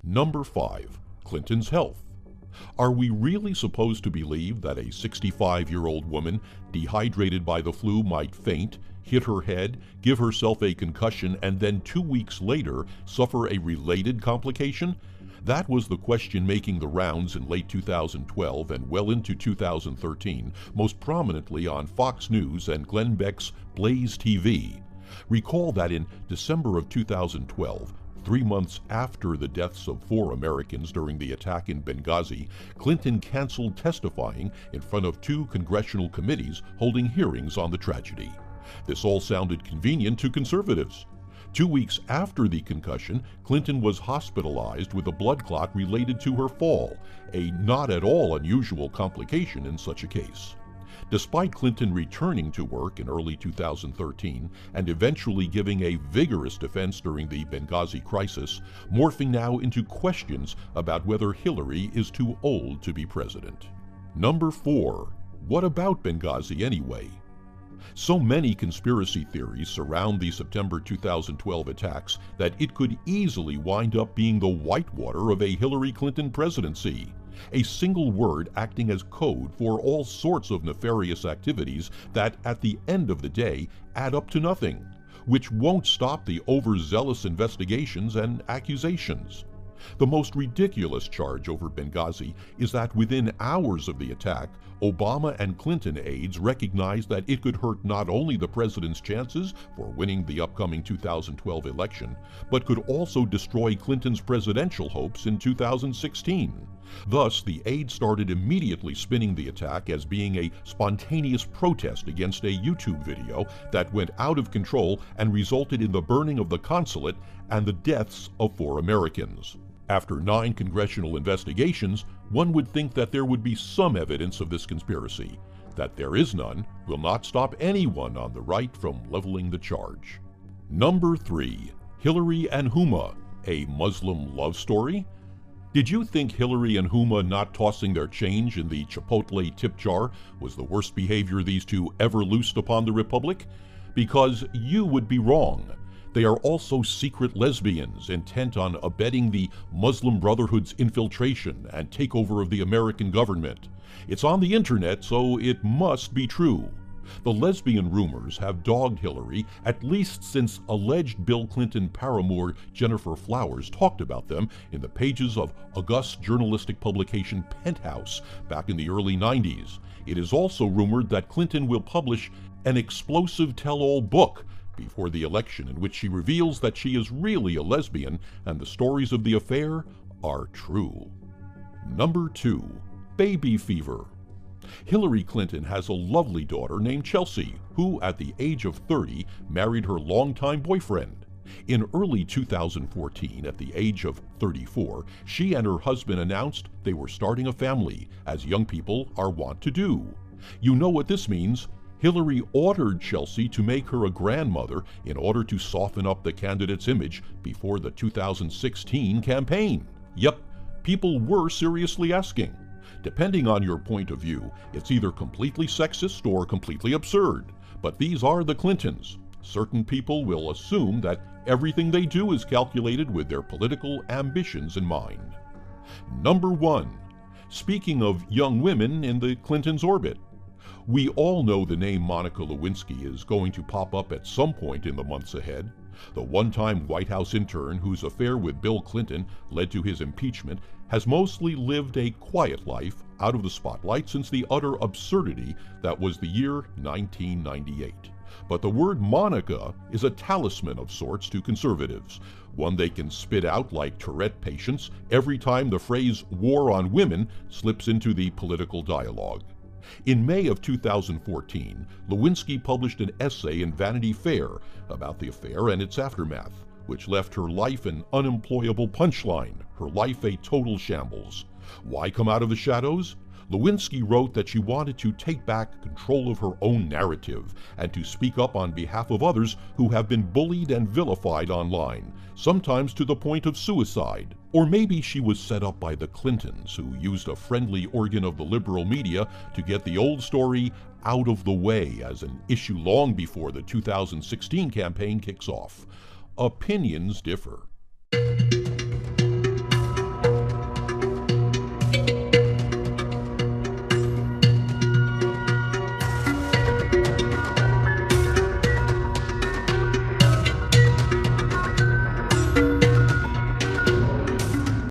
Number 5. Clinton's health. Are we really supposed to believe that a 65-year-old woman dehydrated by the flu might faint, hit her head, give herself a concussion, and then 2 weeks later suffer a related complication? That was the question making the rounds in late 2012 and well into 2013, most prominently on Fox News and Glenn Beck's Blaze TV. Recall that in December of 2012, 3 months after the deaths of 4 Americans during the attack in Benghazi, Clinton canceled testifying in front of 2 congressional committees holding hearings on the tragedy. This all sounded convenient to conservatives. 2 weeks after the concussion, Clinton was hospitalized with a blood clot related to her fall, a not at all unusual complication in such a case. Despite Clinton returning to work in early 2013 and eventually giving a vigorous defense during the Benghazi crisis, morphing now into questions about whether Hillary is too old to be president. Number 4. What about Benghazi anyway? So many conspiracy theories surround the September 2012 attacks that it could easily wind up being the whitewater of a Hillary Clinton presidency. A single word acting as code for all sorts of nefarious activities that, at the end of the day, add up to nothing, which won't stop the overzealous investigations and accusations. The most ridiculous charge over Benghazi is that within hours of the attack, Obama and Clinton aides recognized that it could hurt not only the president's chances for winning the upcoming 2012 election, but could also destroy Clinton's presidential hopes in 2016. Thus, the aides started immediately spinning the attack as being a spontaneous protest against a YouTube video that went out of control and resulted in the burning of the consulate and the deaths of 4 Americans. After 9 congressional investigations, one would think that there would be some evidence of this conspiracy. That there is none will not stop anyone on the right from leveling the charge. Number 3. Hillary and Huma, a Muslim love story? Did you think Hillary and Huma not tossing their change in the Chipotle tip jar was the worst behavior these two ever loosed upon the Republic? Because you would be wrong. They are also secret lesbians intent on abetting the Muslim Brotherhood's infiltration and takeover of the American government. It's on the internet, so it must be true. The lesbian rumors have dogged Hillary at least since alleged Bill Clinton paramour Jennifer Flowers talked about them in the pages of august journalistic publication Penthouse back in the early 90s. It is also rumored that Clinton will publish an explosive tell-all book before the election in which she reveals that she is really a lesbian and the stories of the affair are true. Number 2. Baby fever. Hillary Clinton has a lovely daughter named Chelsea, who at the age of 30 married her longtime boyfriend. In early 2014, at the age of 34, she and her husband announced they were starting a family, as young people are wont to do. You know what this means. Hillary ordered Chelsea to make her a grandmother in order to soften up the candidate's image before the 2016 campaign. Yep, people were seriously asking. Depending on your point of view, it's either completely sexist or completely absurd. But these are the Clintons. Certain people will assume that everything they do is calculated with their political ambitions in mind. Number 1. Speaking of young women in the Clintons' orbit. We all know the name Monica Lewinsky is going to pop up at some point in the months ahead. The one-time White House intern whose affair with Bill Clinton led to his impeachment has mostly lived a quiet life out of the spotlight since the utter absurdity that was the year 1998. But the word Monica is a talisman of sorts to conservatives, one they can spit out like Tourette patients every time the phrase war on women slips into the political dialogue. In May of 2014, Lewinsky published an essay in Vanity Fair about the affair and its aftermath, which left her life an unemployable punchline, her life a total shambles. Why come out of the shadows? Lewinsky wrote that she wanted to take back control of her own narrative and to speak up on behalf of others who have been bullied and vilified online, sometimes to the point of suicide. Or maybe she was set up by the Clintons, who used a friendly organ of the liberal media to get the old story out of the way as an issue long before the 2016 campaign kicks off. Opinions differ.